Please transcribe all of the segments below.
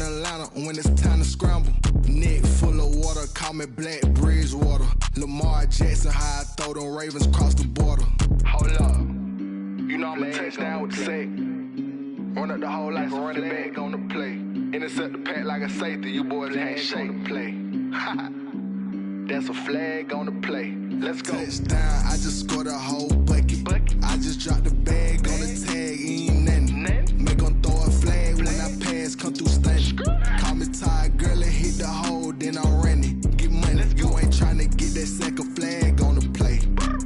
Atlanta when it's time to scramble. Neck full of water, call me Black Bridgewater. Lamar Jackson, how I throw them Ravens cross the border. Hold up, you know I'm a touchdown with the sack. Run up the whole like a running back on the play. Intercept the pack like a safety, you boys can't shake the play. That's a flag on the play. Let's go. Touchdown, I just scored a whole bucket. I just dropped the bag on the tag, ain't nothing. Make them throw a flag when I pass, come through stunning. Call me tired, girl, and hit the hole, then I'm running. Get money, you ain't tryna get that second flag on the play.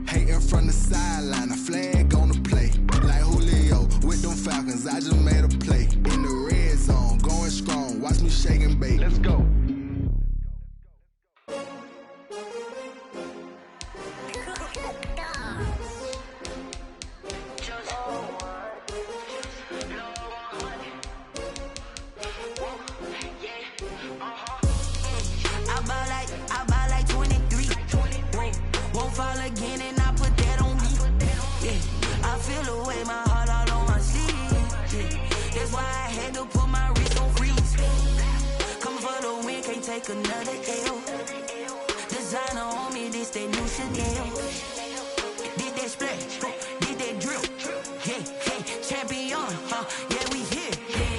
Hating from the sideline, a flag on the play. Like Julio with them Falcons, I just made a play. In the red zone, going strong, watch me shake and bake. Let's go. Another L. Designer on me, this that new Chanel. Did that splash, did that drill. Yeah, champion, yeah, we here.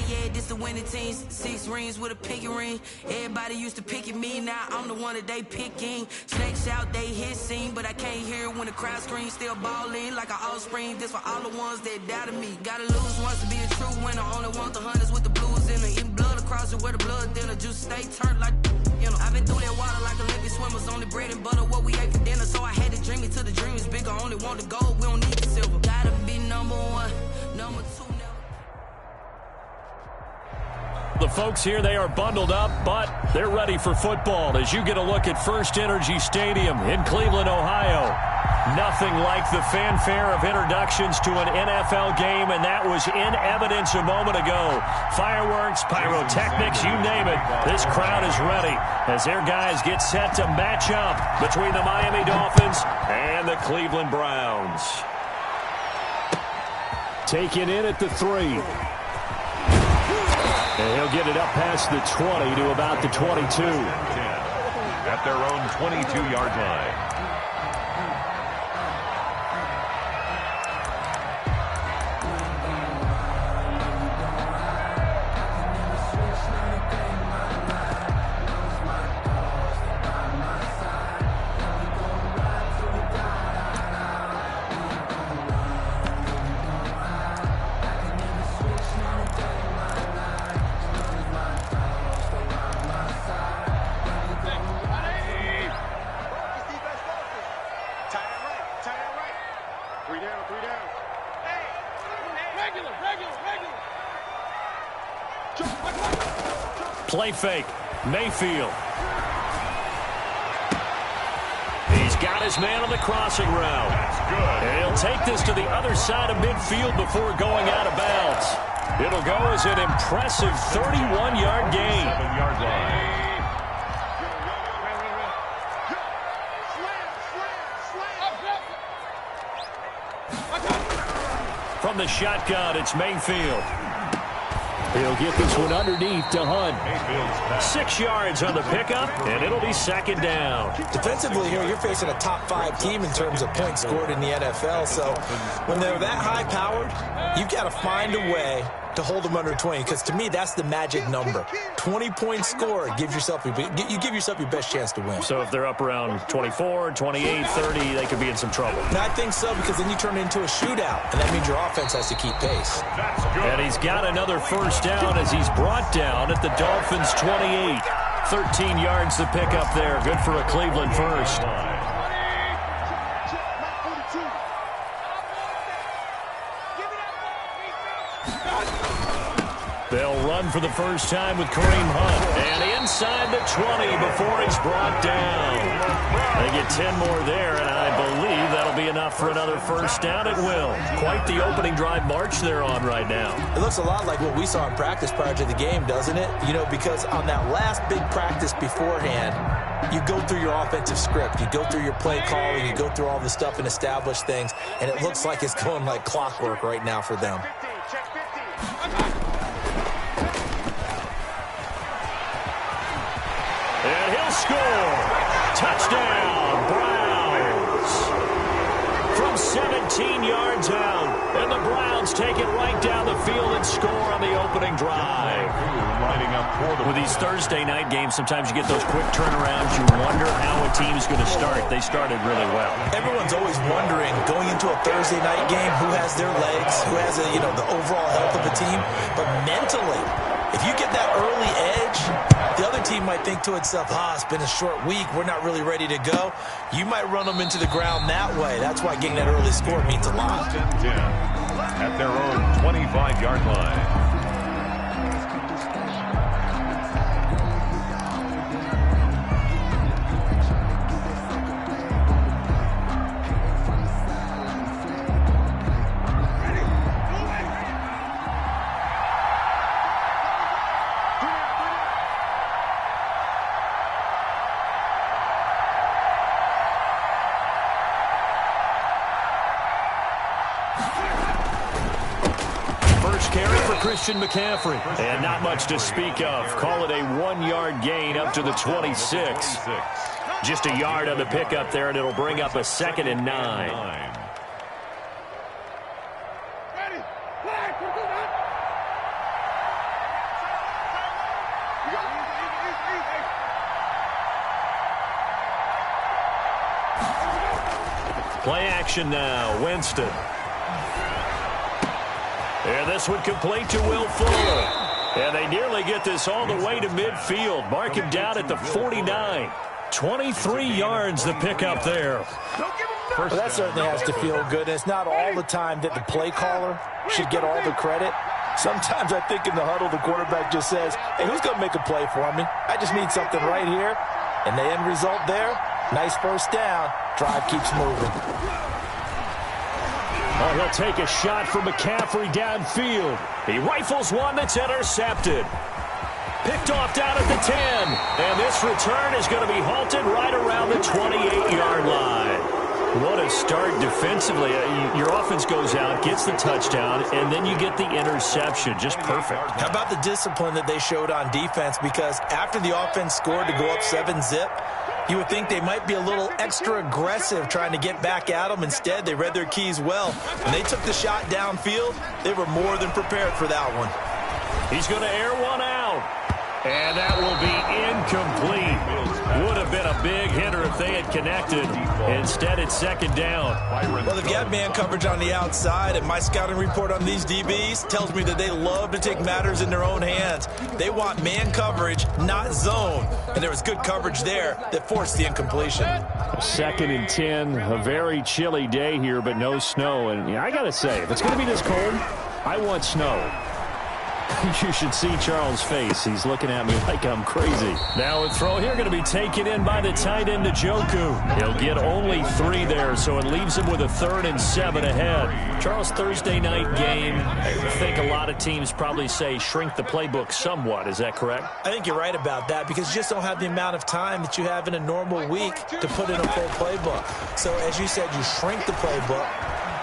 Yeah, this the winning team. 6 rings with a pinky ring. Everybody used to pick at me, now I'm the one that they picking. Snakes out, they hit scene, but I can't hear it when the crowd screams. Still ballin' like an offspring. This for all the ones that doubted me. Gotta lose once to be a true winner. Only want the hunters with the blues in it. Eating blood across it where the blood dinner. Juice stay turned like, you know. I've been through that water like Olympic swimmers. Only bread and butter what we ate for dinner. So I had to dream it till the dream is bigger. Only want the gold, we don't need the silver. Gotta be number one, number two. The folks here, they are bundled up, but they're ready for football as you get a look at First Energy Stadium in Cleveland, Ohio. Nothing like the fanfare of introductions to an NFL game, and that was in evidence a moment ago. Fireworks, pyrotechnics, you name it. This crowd is ready as their guys get set to match up between the Miami Dolphins and the Cleveland Browns. Taken in at the 3. And he'll get it up past the 20 to about the 22. At their own 22-yard line. Play fake. Mayfield. He's got his man on the crossing route. And he'll take this to the other side of midfield before going out of bounds. It'll go as an impressive 31-yard gain. 7-yard line. From the shotgun, it's Mayfield. He'll get this one underneath to Hunt. 6 yards on the pickup, and it'll be second down. Defensively here, you're facing a top-5 team in terms of points scored in the NFL. So when they're that high-powered, you've got to find a way to hold them under 20, because to me, that's the magic number. 20 points scored, you give yourself your best chance to win. So if they're up around 24, 28, 30, they could be in some trouble. No, I think so, because then you turn it into a shootout, and that means your offense has to keep pace. And he's got another first down as he's brought down at the Dolphins' 28. 13 yards to pick up there. Good for a Cleveland first. They'll run for the first time with Kareem Hunt. And inside the 20 before he's brought down. They get 10 more there, and I believe that'll be enough for another first down. It will. Quite the opening drive march they're on right now. It looks a lot like what we saw in practice prior to the game, doesn't it? You know, because on that last big practice beforehand, you go through your offensive script. You go through your play calling. You go through all the stuff and establish things. And it looks like it's going like clockwork right now for them. will score. Touchdown, Browns. From 17 yards out, and the Browns take it right down the field and score on the opening drive. Lining up for With these Thursday night games, sometimes you get those quick turnarounds. You wonder how a team's going to start. They started really well. Everyone's always wondering, going into a Thursday night game, who has their legs, who has the overall health of the team. But mentally, if you get that early edge, the other team might think to itself, it's been a short week, we're not really ready to go. You might run them into the ground that way. That's why getting that early score means a lot. 10-10 at their own 25-yard line. Christian McCaffrey. And not much to speak of. Call it a 1-yard gain up to the 26. Just a yard on the pickup there, and it'll bring up a 2nd and 9. Play action now. Winston. And this one complete to Will Fuller. And they nearly get this all the way to midfield. Mark him down at the 49. 23 yards the pickup there. Well, that certainly has to feel good. It's not all the time that the play caller should get all the credit. Sometimes I think in the huddle, the quarterback just says, hey, who's going to make a play for me? I just need something right here. And the end result there, nice first down. Drive keeps moving. Oh, he'll take a shot from McCaffrey downfield. He rifles one that's intercepted. Picked off down at the 10. And this return is going to be halted right around the 28-yard line. What a start defensively. Your offense goes out, gets the touchdown, and then you get the interception. Just perfect. How about the discipline that they showed on defense? Because after the offense scored to go up 7-zip, you would think they might be a little extra aggressive trying to get back at them. Instead, they read their keys well. When they took the shot downfield, they were more than prepared for that one. He's going to air one out. And that will be incomplete. Would have been a big hitter if they had connected. Instead, it's 2nd down. Well, if you have man coverage on the outside, and my scouting report on these DBs tells me that they love to take matters in their own hands. They want man coverage, not zone. And there was good coverage there that forced the incompletion. 2nd and 10, a very chilly day here, but no snow. And I got to say, if it's going to be this cold, I want snow. You should see Charles' face. He's looking at me like I'm crazy. Now a throw here going to be taken in by the tight end Njoku. He'll get only 3 there, so it leaves him with a 3rd and 7 ahead. Charles, Thursday night game, I think a lot of teams probably say shrink the playbook somewhat. Is that correct? I think you're right about that because you just don't have the amount of time that you have in a normal week to put in a full playbook. So as you said, you shrink the playbook.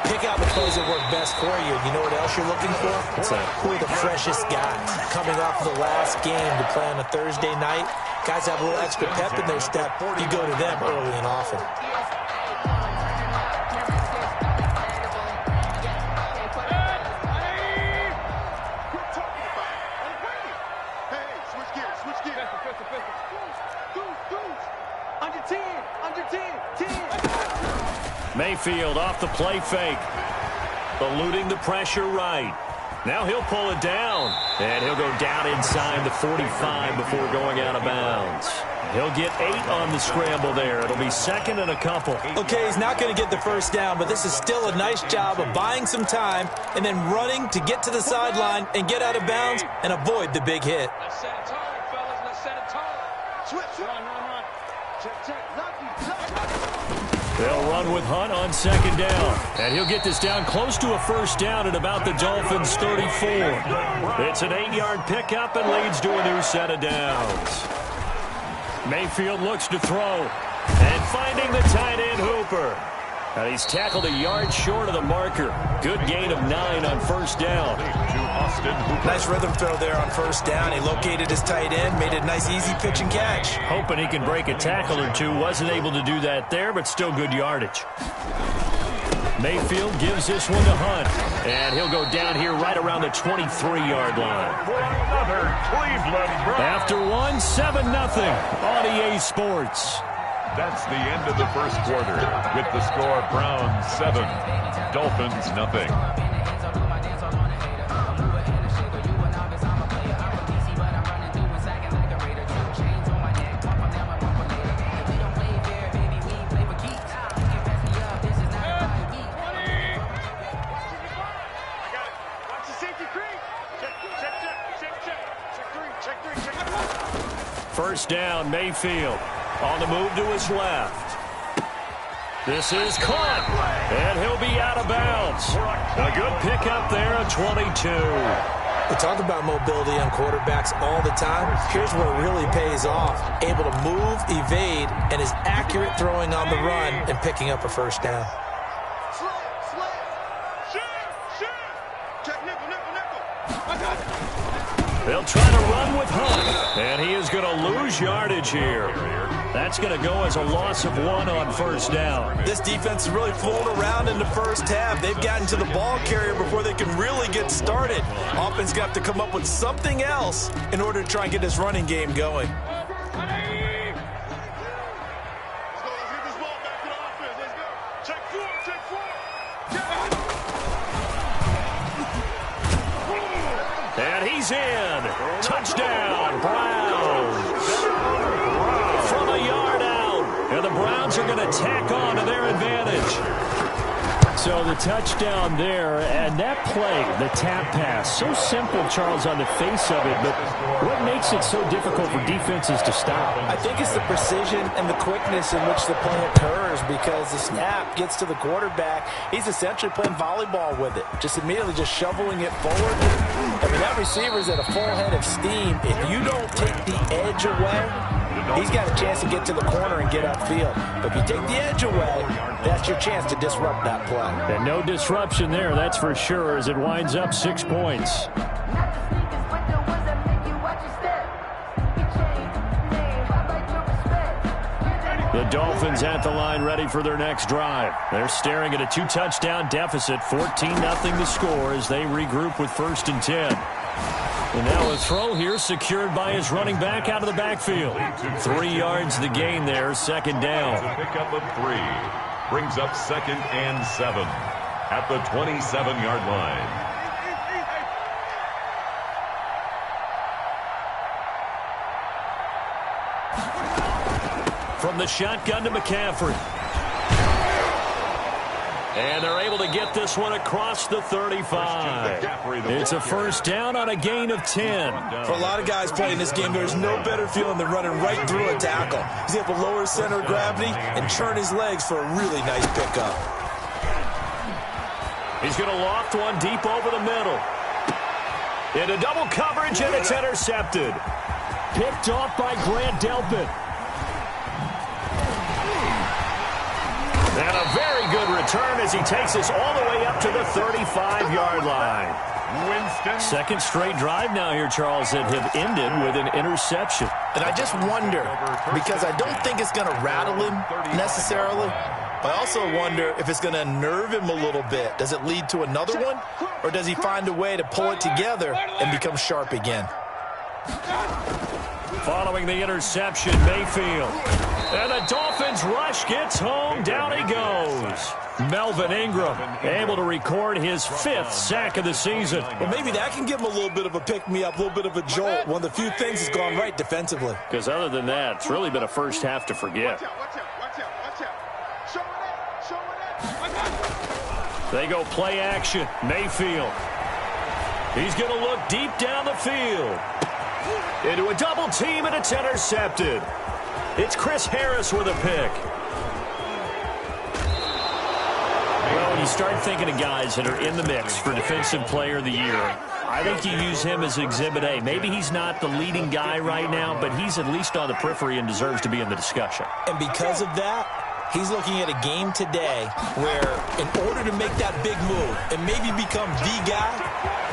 Pick out the plays that work best for you. You know what else you're looking for? What's that? Who are the freshest guys coming off the last game to play on a Thursday night? Guys have a little extra pep in their step. You go to them early and often. Mayfield off the play fake. Eluding the pressure right. Now he'll pull it down. And he'll go down inside the 45 before going out of bounds. He'll get 8 on the scramble there. It'll be 2nd and a couple. Okay, he's not going to get the first down, but this is still a nice job of buying some time and then running to get to the sideline and get out of bounds and avoid the big hit. Let's set it tall, fellas. Let's set it tall. Switch. Run. Check. They'll run with Hunt on 2nd down. And he'll get this down close to a first down at about the Dolphins' 34. It's an 8-yard pickup and leads to a new set of downs. Mayfield looks to throw. And finding the tight end Hooper. And he's tackled a yard short of the marker. Good gain of 9 on first down. Nice rhythm throw there on first down. He located his tight end, made a nice easy pitch and catch. Hoping he can break a tackle or two. Wasn't able to do that there, but still good yardage. Mayfield gives this one to Hunt. And he'll go down here right around the 23-yard line. After one, 7-0 on EA Sports. That's the end of the first quarter with the score Browns 7, Dolphins nothing. First down, Mayfield. On the move to his left. This is caught, and he'll be out of bounds. A good pickup there at 22. We talk about mobility on quarterbacks all the time. Here's where it really pays off. Able to move, evade, and is accurate throwing on the run and picking up a first down. They'll try to run with Hunt, and he is going to lose yardage here. That's going to go as a loss of 1 on first down. This defense is really fooling around in the first half. They've gotten to the ball carrier before they can really get started. Offense got to come up with something else in order to try and get this running game going. And he's in. Touchdown, Browns. From a yard out. And the Browns are going to tack on to their advantage. So the touchdown there, and that play, the tap pass, so simple, Charles, on the face of it, but what makes it so difficult for defenses to stop? I think it's the precision and the quickness in which the play occurs, because the snap gets to the quarterback. He's essentially playing volleyball with it, just immediately just shoveling it forward. I mean, that receiver's at a full head of steam. If you don't take the edge away, he's got a chance to get to the corner and get upfield. But if you take the edge away, that's your chance to disrupt that play. And no disruption there, that's for sure, as it winds up 6 points. The Dolphins at the line ready for their next drive. They're staring at a 2-touchdown deficit, 14-0 to score as they regroup with 1st and 10. And now a throw here secured by his running back out of the backfield. 3 yards the gain there, 2nd down. A pickup of 3 brings up 2nd and 7 at the 27-yard line. From the shotgun to McCaffrey. And they're able to get this one across the 35. It's a first down on a gain of 10. For a lot of guys playing this game, there's no better feeling than running right through a tackle. He's able to lower his center of gravity and turn his legs for a really nice pickup. He's going to loft one deep over the middle. Into double coverage, and it's intercepted. Picked off by Grant Delpit. And a very good return as he takes us all the way up to the 35-yard line. Winston. 2nd straight drive now here, Charles, that have ended with an interception. And I just wonder, because I don't think it's going to rattle him necessarily. I also wonder if it's going to nerve him a little bit. Does it lead to another one? Or does he find a way to pull it together and become sharp again? Following the interception, Mayfield. And the Dolphins rush gets home. Down he goes. Melvin Ingram able to record his 5th sack of the season. Well, maybe that can give him a little bit of a pick-me-up, a little bit of a jolt. One of the few things that's gone right defensively. Because other than that, it's really been a first half to forget. They go play action. Mayfield. He's going to look deep down the field. Into a double team, and it's intercepted. It's Chris Harris with a pick. Well, when you start thinking of guys that are in the mix for Defensive Player of the Year, I think you use him as Exhibit A. Maybe he's not the leading guy, guy right now, but he's at least on the periphery and deserves to be in the discussion. And because of that, He's looking at a game today where in order to make that big move and maybe become the guy,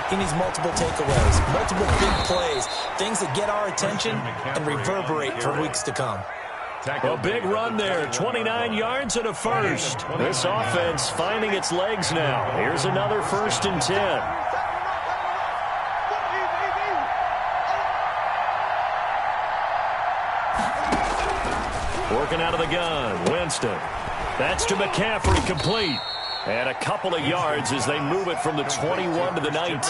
he needs multiple takeaways, multiple big plays, things that get our attention and reverberate for weeks to come. A big run there, 29 yards and a first. This offense finding its legs now. Here's another 1st and 10. Working out of the gun, Winston. That's to McCaffrey, complete. And a couple of yards as they move it from the 21 to the 19.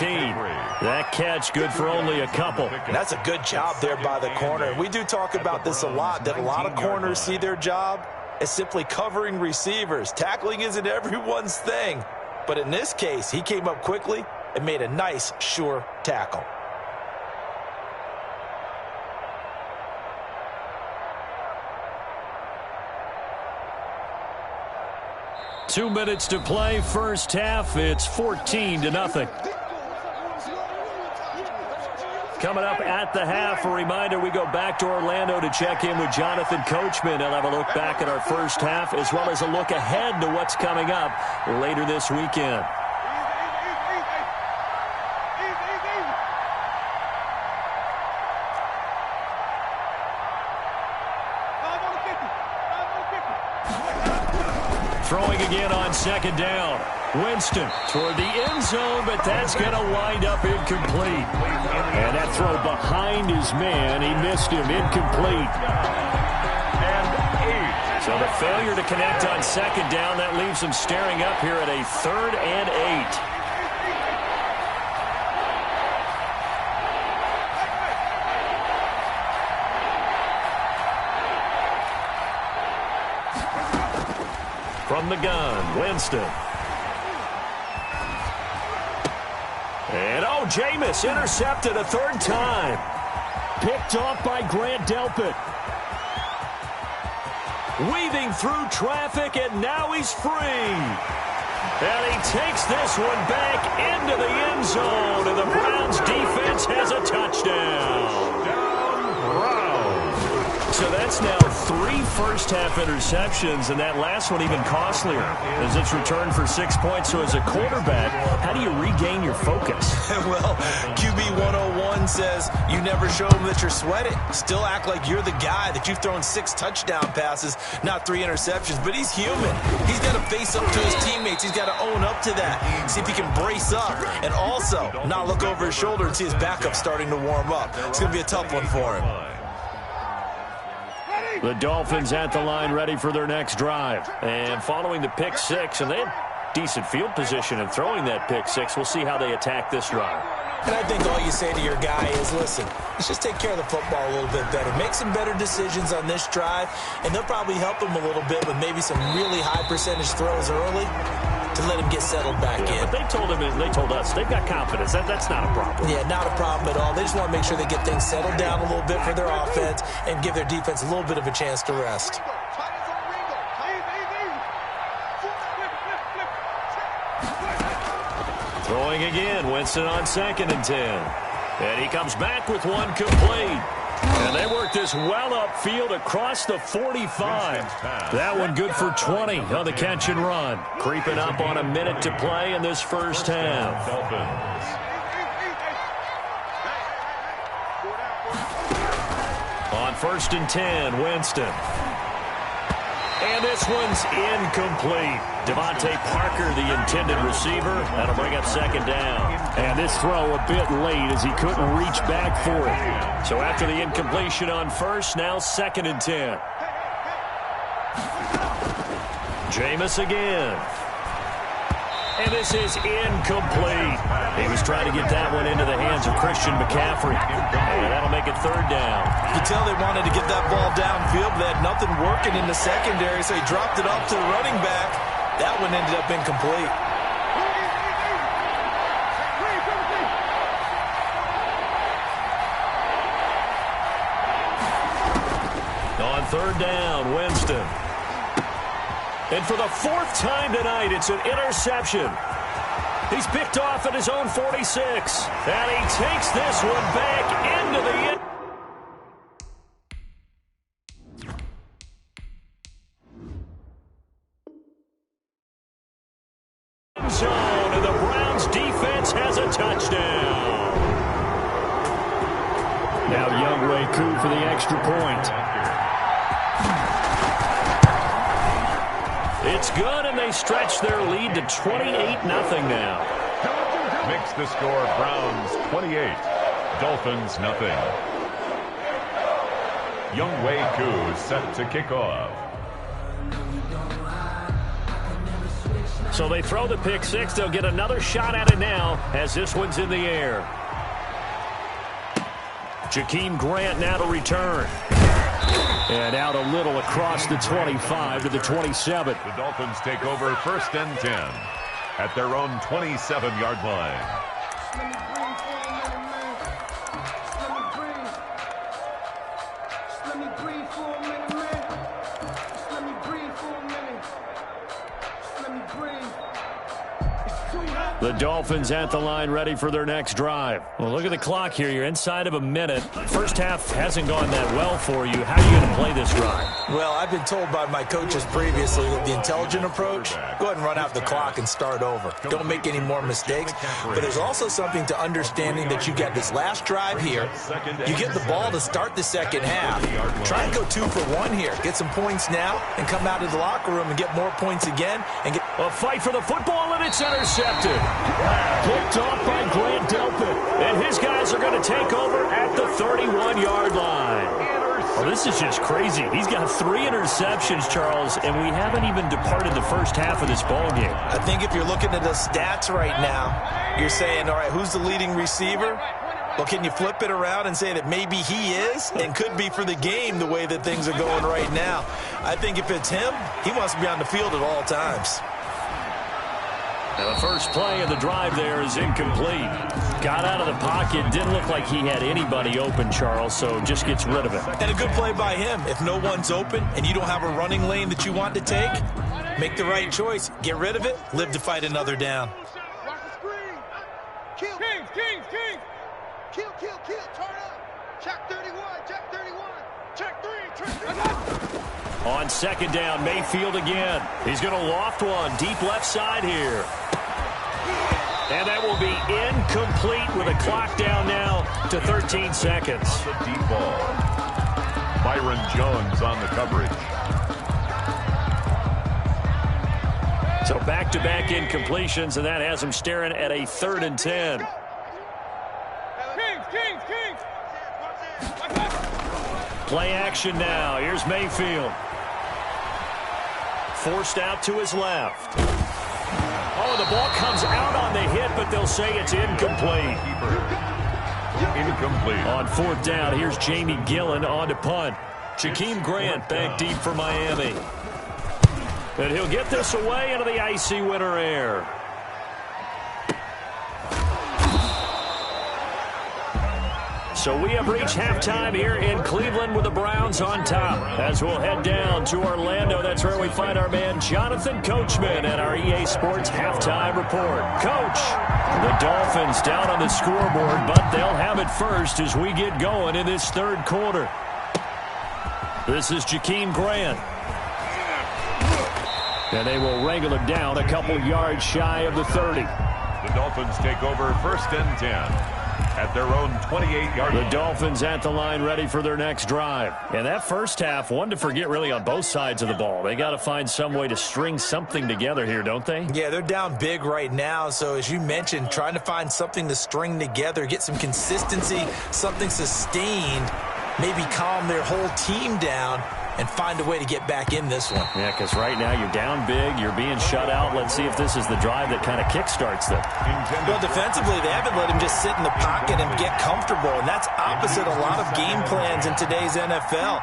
That catch good for only a couple. That's a good job there by the corner. We do talk about this a lot, that a lot of corners see their job as simply covering receivers. Tackling isn't everyone's thing. But in this case, he came up quickly and made a nice, sure tackle. Two minutes to play, first half. It's 14-0. Coming up at the half, a reminder, we go back to Orlando to check in with Jonathan Coachman. He'll have a look back at our first half as well as a look ahead to what's coming up later this weekend. Throwing again on 2nd down. Winston toward the end zone, but that's going to wind up incomplete. And that throw behind his man, he missed him, incomplete. So the failure to connect on 2nd down, that leaves him staring up here at a 3rd and 8. From the gun, Winston. And, Jameis intercepted a 3rd time. Picked off by Grant Delpit. Weaving through traffic, and now he's free. And he takes this one back into the end zone, and the Browns defense has a touchdown. So that's now 3 first-half interceptions, and that last one even costlier as it's returned for 6 points. So as a quarterback, how do you regain your focus? Well, QB 101 says you never show them that you're sweating. Still act like you're the guy, that you've thrown 6 touchdown passes, not 3 interceptions. But he's human. He's got to face up to his teammates. He's got to own up to that. See if he can brace up and also not look over his shoulder and see his backup starting to warm up. It's going to be a tough one for him. The Dolphins at the line ready for their next drive. And following the pick 6, and they had decent field position in throwing that pick 6. We'll see how they attack this drive. And I think all you say to your guy is, listen, let's just take care of the football a little bit better. Make some better decisions on this drive, and they'll probably help him a little bit with maybe some really high percentage throws early to let him get settled back in. But they told him, and they told us, they've got confidence. That's not a problem. Yeah, not a problem at all. They just want to make sure they get things settled down a little bit for their offense and give their defense a little bit of a chance to rest. Throwing again, Winston on 2nd and 10. And he comes back with one complete. And they work this well upfield across the 45. That one good for 20 on the catch and run. Creeping up on a minute to play in this first half. On 1st and 10, Winston. And this one's incomplete. Devontae Parker, the intended receiver. That'll bring up 2nd down. And this throw a bit late as he couldn't reach back for it. So after the incompletion on 1st, now 2nd and 10. Jameis again. And this is incomplete. He was trying to get that one into the hands of Christian McCaffrey. And that'll make it 3rd down. You can tell they wanted to get that ball downfield, but they had nothing working in the secondary, so he dropped it off to the running back. That one ended up incomplete. On 3rd down, Winston. And for the 4th time tonight, it's an interception. He's picked off at his own 46. And he takes this one back into the end. two for the extra point. It's good, and they stretch their lead to 28-0 now. Makes the score Browns 28, Dolphins nothing. Younghoe Koo set to kick off. So they throw the pick six. They'll get another shot at it now as this one's in the air. Jakeem Grant now to return. And out a little across the 25 to the 27. The Dolphins take over 1st and 10 at their own 27-yard line. The Dolphins at the line ready for their next drive. Well, look at the clock here. You're inside of a minute. First half hasn't gone that well for you. How are you going to play this drive? Well, I've been told by my coaches previously that the intelligent approach, go ahead and run out the clock and start over. Don't make any more mistakes. But there's also something to understanding that you get this last drive here. You get the ball to start the second half. Try and go 2 for 1 here. Get some points now and come out of the locker room and get more points again. And get a fight for the football, and it's intercepted. Picked off by Grant Delpit. And his guys are going to take over at the 31-yard line. Well, this is just crazy. He's got 3 interceptions, Charles, and we haven't even departed the first half of this ball game. I think if you're looking at the stats right now, you're saying, all right, who's the leading receiver? Well, can you flip it around and say that maybe he is and could be for the game the way that things are going right now? I think if it's him, he wants to be on the field at all times. Now the first play of the drive there is incomplete. Got out of the pocket. Didn't look like he had anybody open, Charles, so just gets rid of it. And a good play by him. If no one's open and you don't have a running lane that you want to take, make the right choice. Get rid of it. Live to fight another down. Kill. Kill. Turn up. Check 31. Check 31. Check 3. Check 3. On second down, Mayfield again. He's going to loft one deep left side here. And that will be incomplete with a clock down now to 13 seconds. The deep ball. Byron Jones on the coverage. So back-to-back incompletions, and that has him staring at a 3rd and 10. Play action now. Here's Mayfield. Forced out to his left. Oh, the ball comes out on the hit, but they'll say it's incomplete. Incomplete. On 4th down, here's Jamie Gillen on to punt. Jakeem Grant back deep for Miami. And he'll get this away into the icy winter air. So we have reached halftime here in Cleveland with the Browns on top. As we'll head down to Orlando, that's where we find our man Jonathan Coachman at our EA Sports Halftime Report. Coach, the Dolphins down on the scoreboard, but they'll have it first as we get going in this 3rd quarter. This is Jakeem Grant. And they will wrangle it down a couple yards shy of the 30. The Dolphins take over 1st and 10. At their own 28-yard line. The Dolphins at the line ready for their next drive. And that first half, one to forget really on both sides of the ball. They got to find some way to string something together here, don't they? Yeah, they're down big right now. So as you mentioned, trying to find something to string together, get some consistency, something sustained, maybe calm their whole team down and find a way to get back in this one. Yeah, because right now you're down big, you're being shut out. Let's see if this is the drive that kind of kickstarts them. Well, defensively, they haven't let him just sit in the pocket and get comfortable, and that's opposite a lot of game plans in today's NFL.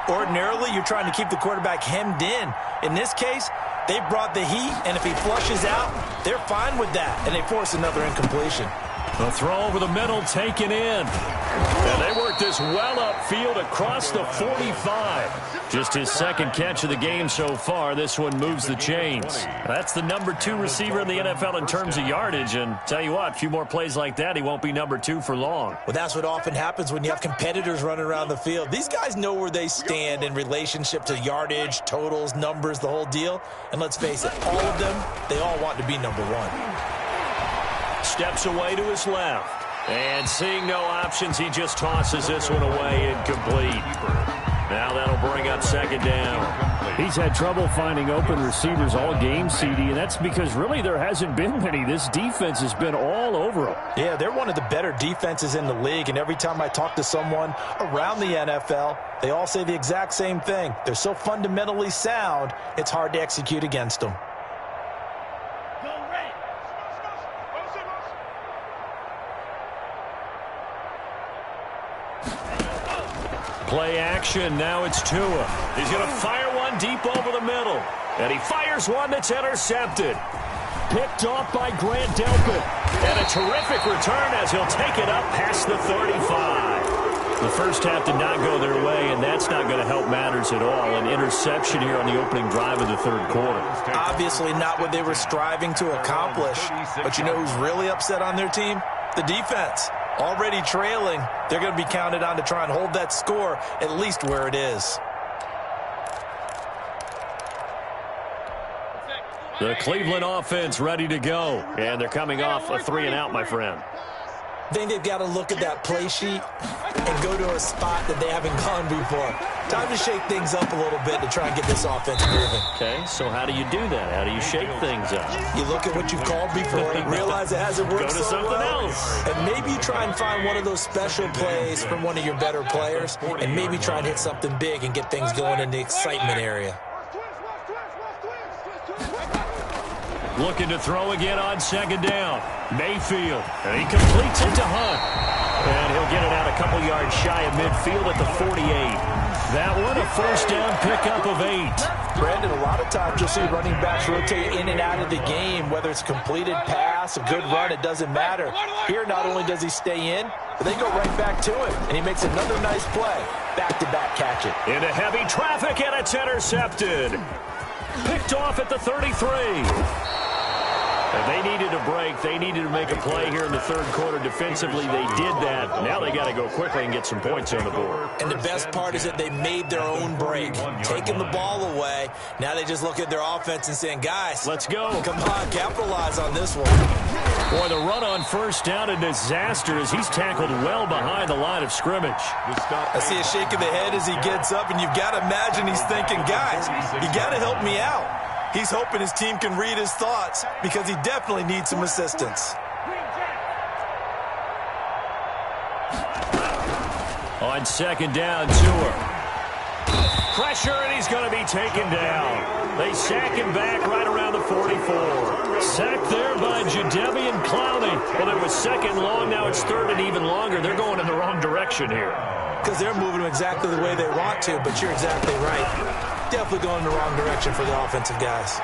Ordinarily, you're trying to keep the quarterback hemmed in. In this case, they brought the heat, and if he flushes out, they're fine with that, and they force another incompletion. The throw over the middle taken in. And they work this well upfield across the 45. Just his 2nd catch of the game so far. This one moves the chains. That's the number 2 receiver in the NFL in terms of yardage. And tell you what, a few more plays like that, he won't be number 2 for long. Well, that's what often happens when you have competitors running around the field. These guys know where they stand in relationship to yardage, totals, numbers, the whole deal. And let's face it, all of them, they all want to be number 1. Steps away to his left. And seeing no options, he just tosses this one away incomplete. Now that'll bring up second down. He's had trouble finding open receivers all game, CD, and that's because really there hasn't been many. This defense has been all over him. Yeah, they're one of the better defenses in the league, and every time I talk to someone around the NFL, they all say the exact same thing. They're so fundamentally sound, it's hard to execute against them. Play action. Now it's Tua. He's going to fire one deep over the middle. And he fires one that's intercepted. Picked off by Grant Delpit. And a terrific return as he'll take it up past the 35. The first half did not go their way, and that's not going to help matters at all. An interception here on the opening drive of the third quarter. Obviously not what they were striving to accomplish. But you know who's really upset on their team? The defense. Already trailing, they're going to be counted on to try and hold that score at least where it is. The Cleveland offense ready to go. And they're coming off a 3-and-out, my friend. I think they've got to look at that play sheet and go to a spot that they haven't gone before. Time to shake things up a little bit to try and get this offense moving. Okay, so how do you do that? How do you shake things up? You look at what you've called before and realize it hasn't worked Go to so something well. else. And maybe you try and find one of those special plays from one of your better players and maybe try and hit something big and get things going in the excitement area. Looking to throw again on second down. Mayfield. And he completes it to Hunt. And he'll get it out a couple yards shy of midfield at the 48. That one, a first down pickup of 8. Brandon, a lot of times you'll see running backs rotate in and out of the game, whether it's a completed pass, a good run, it doesn't matter. Here, not only does he stay in, but they go right back to it, and he makes another nice play. Back-to-back catch it. Into heavy traffic, and it's intercepted. Picked off at the 33. And they needed a break. They needed to make a play here in the third quarter. Defensively, they did that. Now they got to go quickly and get some points on the board. And the best part is that they made their own break, taking the ball away. Now they just look at their offense and saying, guys, let's go. Come on, capitalize on this one. Boy, the run on first down, a disaster as he's tackled well behind the line of scrimmage. I see a shake of the head as he gets up, and you've got to imagine he's thinking, guys, you got to help me out. He's hoping his team can read his thoughts because he definitely needs some assistance. On second down, Tua. Pressure, and he's going to be taken down. They sack him back right around the 44. Sacked there by Jadeveon Clowney. Well, it was second long. Now it's third and even longer. They're going in the wrong direction here. Because they're moving them exactly the way they want to, but you're exactly right. Definitely going in the wrong direction for the offensive guys.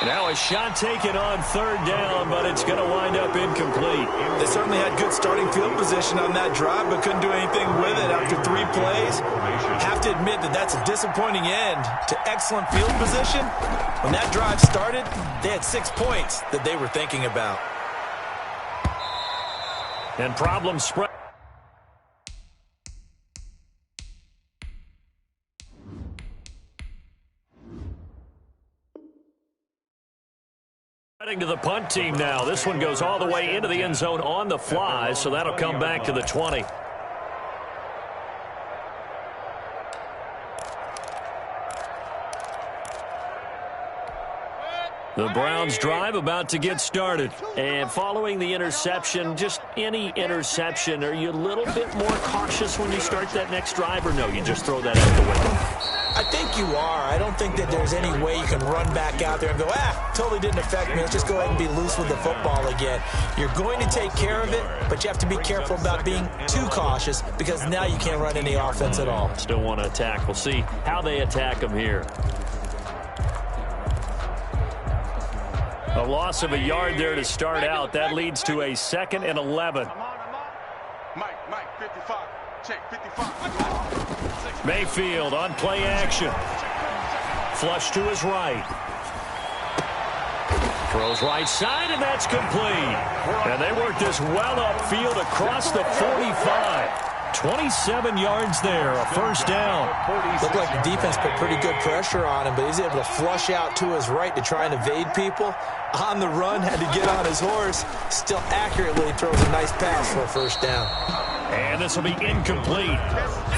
Now a shot taken on third down, but it's going to wind up incomplete. They certainly had good starting field position on that drive, but couldn't do anything with it after 3 plays. Have to admit that that's a disappointing end to excellent field position. When that drive started, they had 6 points that they were thinking about. And problem spread. Heading to the punt team now. This one goes all the way into the end zone on the fly, so that'll come back to the 20. The Browns drive about to get started. And following the interception, just any interception, are you a little bit more cautious when you start that next drive, or no, you just throw that out the window? I think you are. I don't think that there's any way you can run back out there and go, totally didn't affect me. Let's just go ahead and be loose with the football again. You're going to take care of it, but you have to be careful about being too cautious because now you can't run any offense at all. Still want to attack. We'll see how they attack them here. A loss of a yard there to start out. That leads to a 2nd and 11. Mike, 55. Check, 55. Mayfield on play action. Flush to his right. Throws right side, and that's complete. And they work this well upfield across the 45. 27 yards there, a first down. Looked like the defense put pretty good pressure on him, but he's able to flush out to his right to try and evade people. On the run, had to get on his horse. Still accurately throws a nice pass for a first down. And this will be incomplete.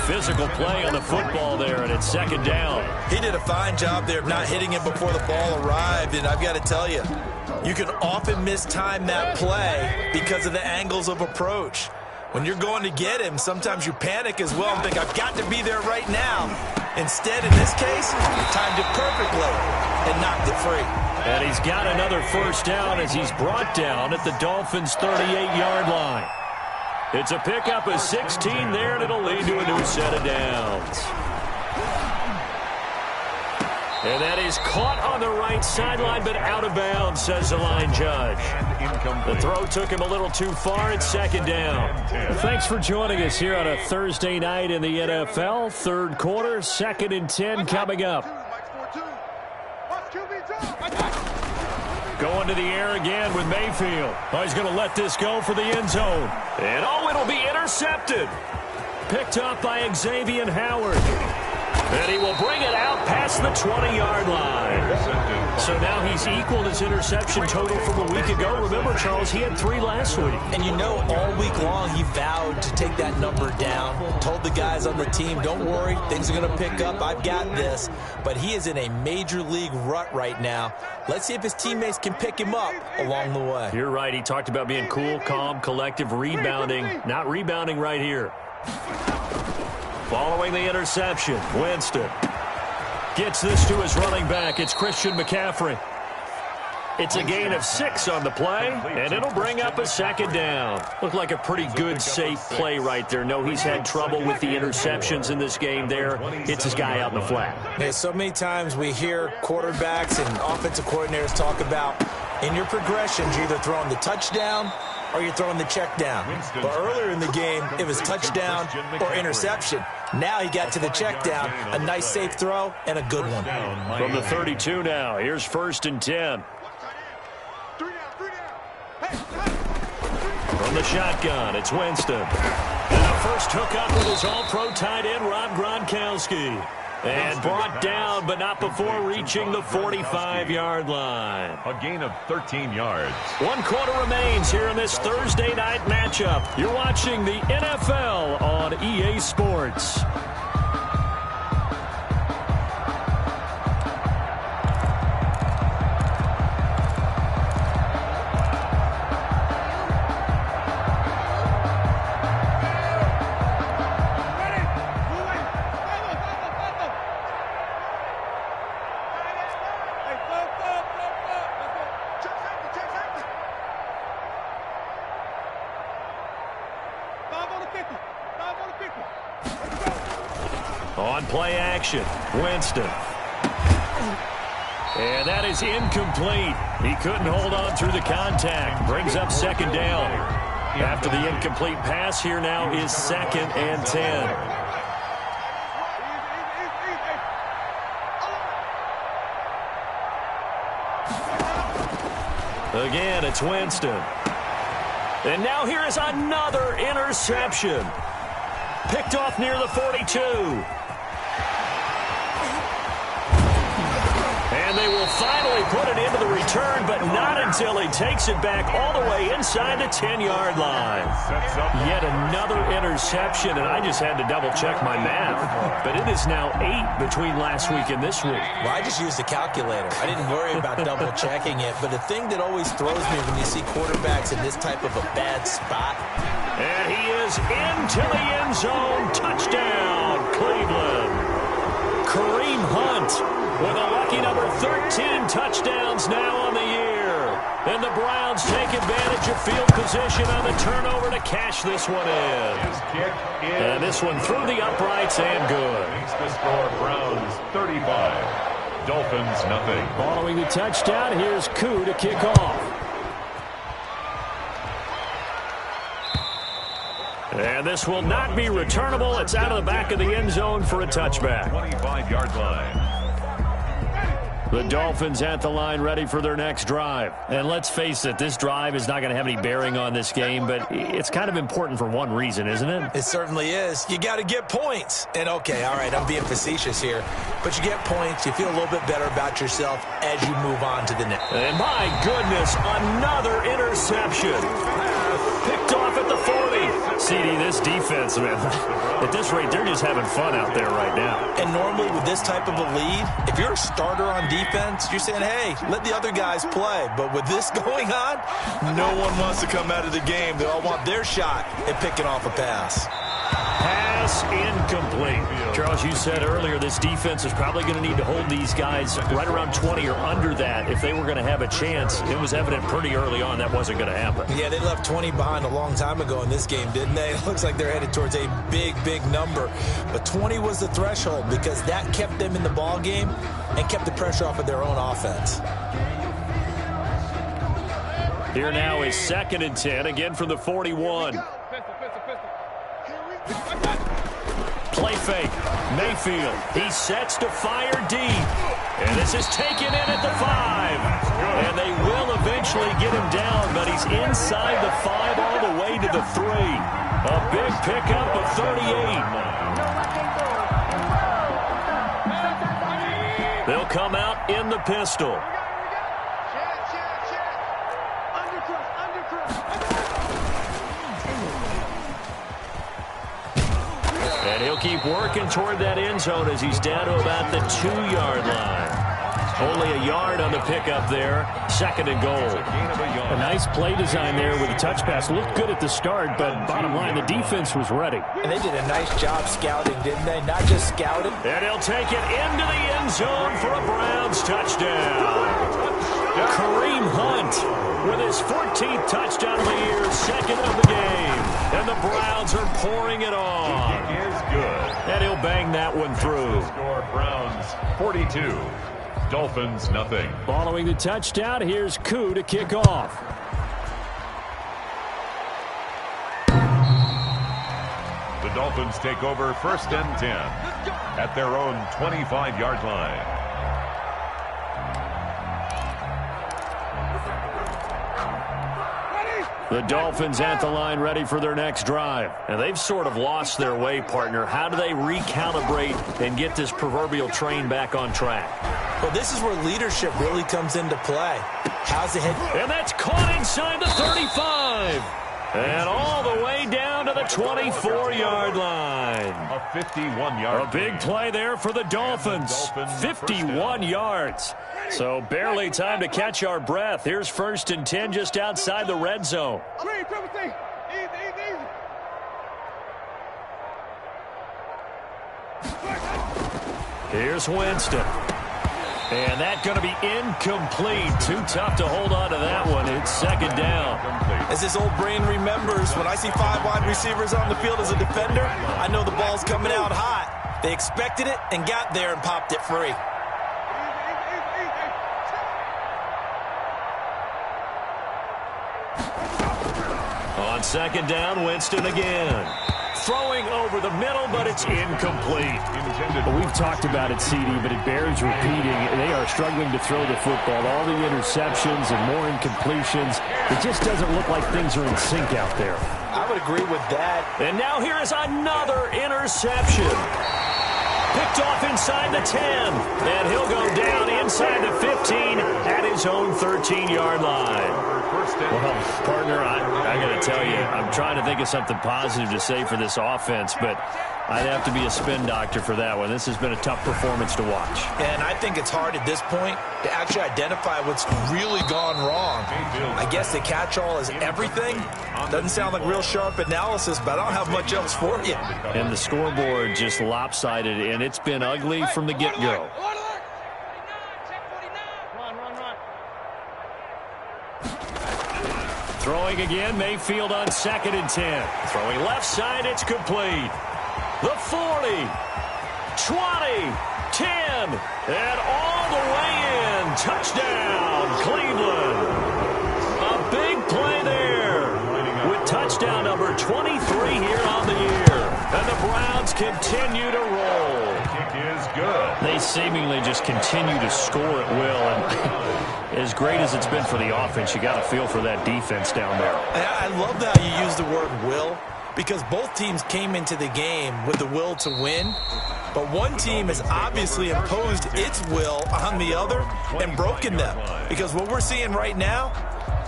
Physical play on the football there, and it's second down. He did a fine job there of not hitting it before the ball arrived, and I've got to tell you, you can often mistime that play because of the angles of approach. When you're going to get him, sometimes you panic as well and think, I've got to be there right now. Instead, in this case, timed it perfectly and knocked it free. And he's got another first down as he's brought down at the Dolphins' 38-yard line. It's a pickup of 16 there, and it'll lead to a new set of downs. And that is caught on the right sideline, but out of bounds, says the line judge. The throw took him a little too far. It's second down. Thanks for joining us here on a Thursday night in the NFL. Third quarter, 2nd and 10 coming up. Going to the air again with Mayfield. Oh, he's going to let this go for the end zone. And oh, it'll be intercepted. Picked up by Xavier Howard. And he will bring it out past the 20-yard line. So now he's equaled his interception total from a week ago. Remember, Charles, he had 3 last week. And you know, all week long he vowed to take that number down. Told the guys on the team, don't worry, things are going to pick up. I've got this. But he is in a major league rut right now. Let's see if his teammates can pick him up along the way. You're right. He talked about being cool, calm, collective, rebounding. Not rebounding right here. Following the interception, Winston gets this to his running back. It's Christian McCaffrey. It's a gain of 6 on the play, and it'll bring up a second down. Looked like a pretty good, safe play right there. No, he's had trouble with the interceptions in this game there. Hits his guy out in the flat. Yeah, so many times we hear quarterbacks and offensive coordinators talk about in your progressions, you're either throwing the touchdown or you're throwing the check down. But earlier in the game, it was touchdown or interception. Now he got to the check down, a nice safe throw, and a good one. From the 32 now, here's 1st and 10. From the shotgun, it's Winston. And the first hookup with his all-pro tight end, Rob Gronkowski. And brought down, but not before reaching the 45-yard line. A gain of 13 yards. 1 quarter remains here in this Thursday night matchup. You're watching the NFL on EA Sports. On play action, Winston. And that is incomplete. He couldn't hold on through the contact. Brings up second down. After the incomplete pass, here now is 2nd and 10. Again, it's Winston. And now here is another interception. Picked off near the 42. And they will finally put it into the return, but not until he takes it back all the way inside the 10-yard line. Yet another interception, and I just had to double-check my math. But it is now 8 between last week and this week. Well, I just used a calculator. I didn't worry about double-checking it. But the thing that always throws me when you see quarterbacks in this type of a bad spot. And he is into the end zone. Touchdown, Cleveland. Kareem Hunt with a lucky number 13 touchdowns now on the year. And the Browns take advantage of field position on the turnover to cash this one in. And this one through the uprights and good. Makes the score Browns 35. Dolphins nothing. Following the touchdown, here's Koo to kick off. And this will not be returnable. It's out of the back of the end zone for a touchback. 25-yard line. The Dolphins at the line ready for their next drive. And let's face it, this drive is not going to have any bearing on this game, but it's kind of important for one reason, isn't it? It certainly is. You got to get points. And okay, all right, I'm being facetious here, but you get points, you feel a little bit better about yourself as you move on to the next. And my goodness, another interception. Picked off at the 40. CD, this defense, man, at this rate, they're just having fun out there right now. And normally with this type of a lead, if you're a starter on defense, you're saying, hey, let the other guys play. But with this going on, no one wants to come out of the game. They all want their shot at picking off a pass. Pass incomplete. Charles, you said earlier this defense is probably going to need to hold these guys right around 20 or under that if they were going to have a chance. It was evident pretty early on that wasn't going to happen. Yeah, they left 20 behind a long time ago in this game, didn't they? It looks like they're headed towards a big, big number. But 20 was the threshold because that kept them in the ball game and kept the pressure off of their own offense. Here now is 2nd and 10, again from the 41. Play fake. Mayfield. He sets to fire deep. And this is taken in at the 5. And they will eventually get him down, but he's inside the 5 all the way to the 3. A big pickup of 38. They'll come out in the pistol. And he'll keep working toward that end zone as he's down to about the 2-yard line. Only a yard on the pickup there. 2nd and goal. A nice play design there with the touch pass. Looked good at the start, but bottom line, the defense was ready. And they did a nice job scouting, didn't they? Not just scouting. And he'll take it into the end zone for a Browns touchdown. Kareem Hunt with his 14th touchdown of the year, 2nd of the game. And the Browns are pouring it on. He is good. And he'll bang that one through. Score Browns 42. Dolphins nothing. Following the touchdown, here's Koo to kick off. The Dolphins take over 1st and 10 at their own 25-yard line. The Dolphins at the line ready for their next drive. And they've sort of lost their way, partner. How do they recalibrate and get this proverbial train back on track? Well, this is where leadership really comes into play. How's the head? And that's caught inside the 35. And all the way down to the 24-yard line. A 51-yard. A big play there for the Dolphins. 51 yards. So barely time to catch our breath. Here's 1st and 10 just outside the red zone. Here's Winston. And that's going to be incomplete. Too tough to hold on to that one. It's 2nd down. As his old brain remembers, when I see 5 wide receivers on the field as a defender, I know the ball's coming out hot. They expected it and got there and popped it free. On 2nd down, Winston again. Throwing over the middle, but it's incomplete. Well, we've talked about it, CD, but it bears repeating. They are struggling to throw the football. All the interceptions and more incompletions. It just doesn't look like things are in sync out there. I would agree with that. And now here is another interception. Picked off inside the 10. And he'll go down inside the 15 at his own 13-yard line. Well, partner, I got to tell you, I'm trying to think of something positive to say for this offense, but I'd have to be a spin doctor for that one. This has been a tough performance to watch. And I think it's hard at this point to actually identify what's really gone wrong. I guess the catch-all is everything. Doesn't sound like real sharp analysis, but I don't have much else for you. And the scoreboard just lopsided, and it's been ugly from the get-go. Throwing again, Mayfield on 2nd and 10. Throwing left side, it's complete. The 40, 20, 10, and all the way in. Touchdown, Cleveland. A big play there with touchdown number 23 here on the year. And the Browns continue to roll. The kick is good. They seemingly just continue to score at will, and as great as it's been for the offense, you got to feel for that defense down there. I love how you use the word will, because both teams came into the game with the will to win, but one team has obviously imposed its will on the other and broken them. Because what we're seeing right now,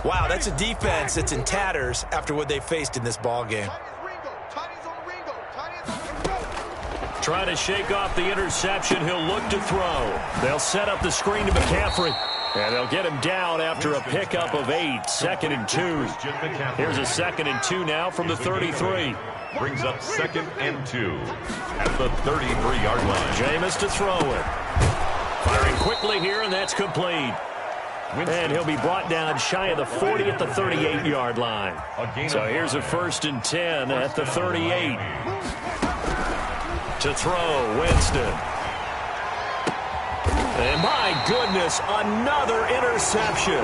wow, that's a defense that's in tatters after what they faced in this ball game. Trying to shake off the interception. He'll look to throw. They'll set up the screen to McCaffrey. And they'll get him down after a pickup of 8. 2nd and 2. Here's a 2nd and 2 now from the 33. Brings up 2nd and 2 at the 33-yard line. Jameis to throw it. Firing quickly here, and that's complete. And he'll be brought down shy of the 40 at the 38-yard line. So here's a 1st and 10 at the 38. To throw, Winston. And my goodness, another interception.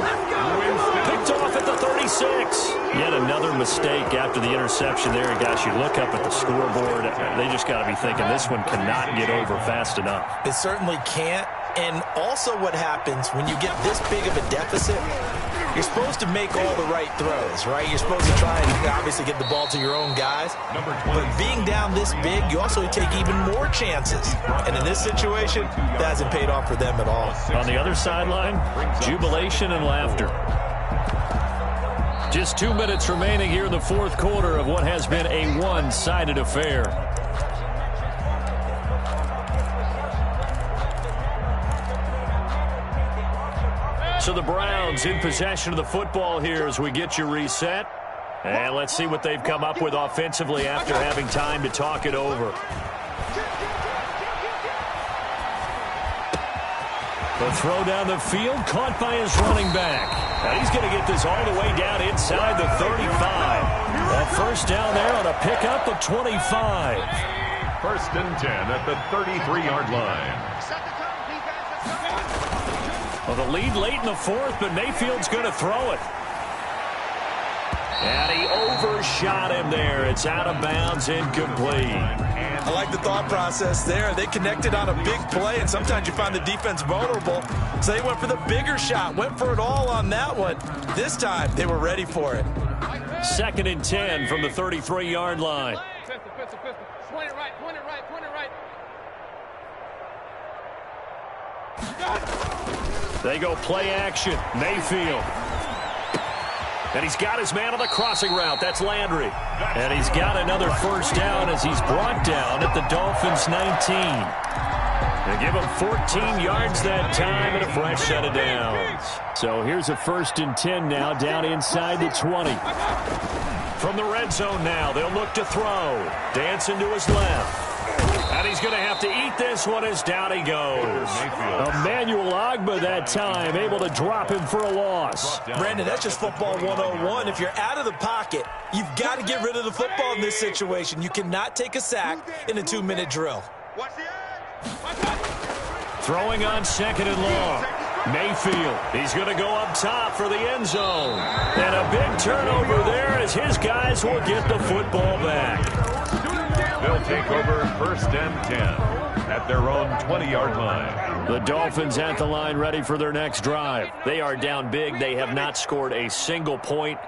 Picked off at the 36. Yet another mistake after the interception there. And guys, you look up at the scoreboard, they just got to be thinking this one cannot get over fast enough. It certainly can't. And also what happens when you get this big of a deficit, you're supposed to make all the right throws, right? You're supposed to try and obviously get the ball to your own guys. But being down this big, you also take even more chances. And in this situation, that hasn't paid off for them at all. On the other sideline, jubilation and laughter. Just 2 minutes remaining here in the 4th quarter of what has been a one-sided affair. So the Browns in possession of the football here as we get you reset. And let's see what they've come up with offensively after having time to talk it over. The throw down the field, caught by his running back. And he's going to get this all the way down inside the 35. That first down there on a pickup of 25. 1st and 10 at the 33-yard line. Well, the lead late in the 4th, but Mayfield's going to throw it. And he overshot him there. It's out of bounds, incomplete. I like the thought process there. They connected on a big play, and sometimes you find the defense vulnerable. So they went for the bigger shot, went for it all on that one. This time, they were ready for it. 2nd and 10 from the 33-yard line. Point it right. They go play action. Mayfield. And he's got his man on the crossing route. That's Landry. And he's got another first down as he's brought down at the Dolphins' 19. They give him 14 yards that time and a fresh set of downs. So here's a 1st and 10 now down inside the 20. From the red zone now, they'll look to throw. Dancing to his left. And he's going to have to eat this one as down he goes. Emmanuel Ogbah that time, able to drop him for a loss. Brandon, that's just football 101. If you're out of the pocket, you've got to get rid of the football in this situation. You cannot take a sack in a 2-minute drill. Throwing on 2nd and long. Mayfield, he's going to go up top for the end zone. And a big turnover there as his guys will get the football back. They'll take over 1st and 10 at their own 20-yard line. The Dolphins at the line ready for their next drive. They are down big. They have not scored a single point.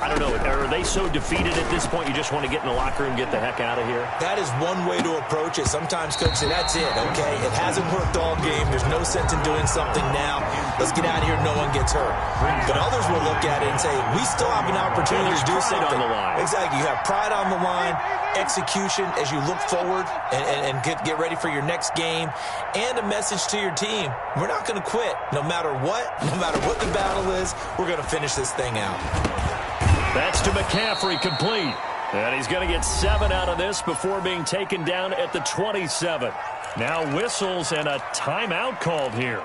I don't know, are they so defeated at this point you just want to get in the locker room and get the heck out of here? That is one way to approach it. Sometimes coaches say, that's it, okay? It hasn't worked all game. There's no sense in doing something now. Let's get out of here. No one gets hurt. But others will look at it and say, we still have an opportunity to do something. On the line. Exactly. You have pride on the line, execution as you look forward and get ready for your next game, and a message to your team. We're not going to quit. No matter what the battle is, we're going to finish this thing out. That's to McCaffrey, complete. And he's going to get 7 out of this before being taken down at the 27. Now whistles and a timeout called here.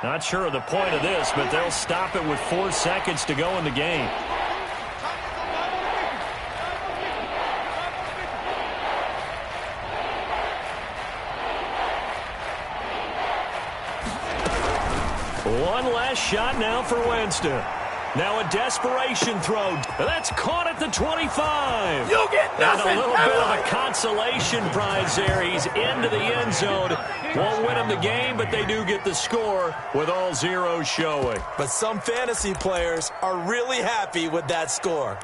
Not sure of the point of this, but they'll stop it with 4 seconds to go in the game. One last shot now for Winston. Now a desperation throw. That's caught at the 25. You get nothing. And a little bit of a consolation prize there. He's into the end zone. Won't win him the game, but they do get the score with all zeros showing. But some fantasy players are really happy with that score.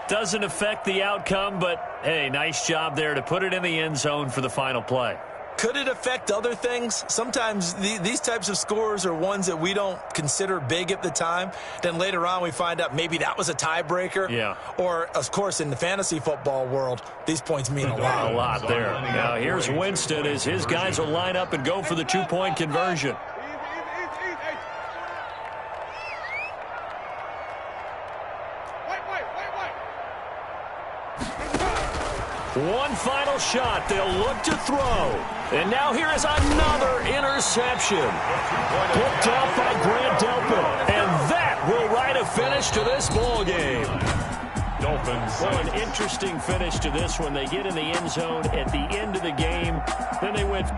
Doesn't affect the outcome, but, hey, nice job there to put it in the end zone for the final play. Could it affect other things? Sometimes these types of scores are ones that we don't consider big at the time. Then later on we find out maybe that was a tiebreaker. Yeah. Or, of course, in the fantasy football world, these points mean a lot. A lot there. Now here's Winston as his guys will line up and go for the two-point conversion. One final shot. They'll look to throw. And now here is another interception. Picked up by Grant Delpit. And that will write a finish to this ball game. Dolphins. Well, an interesting finish to this one. They get in the end zone at the end of the game. Then they went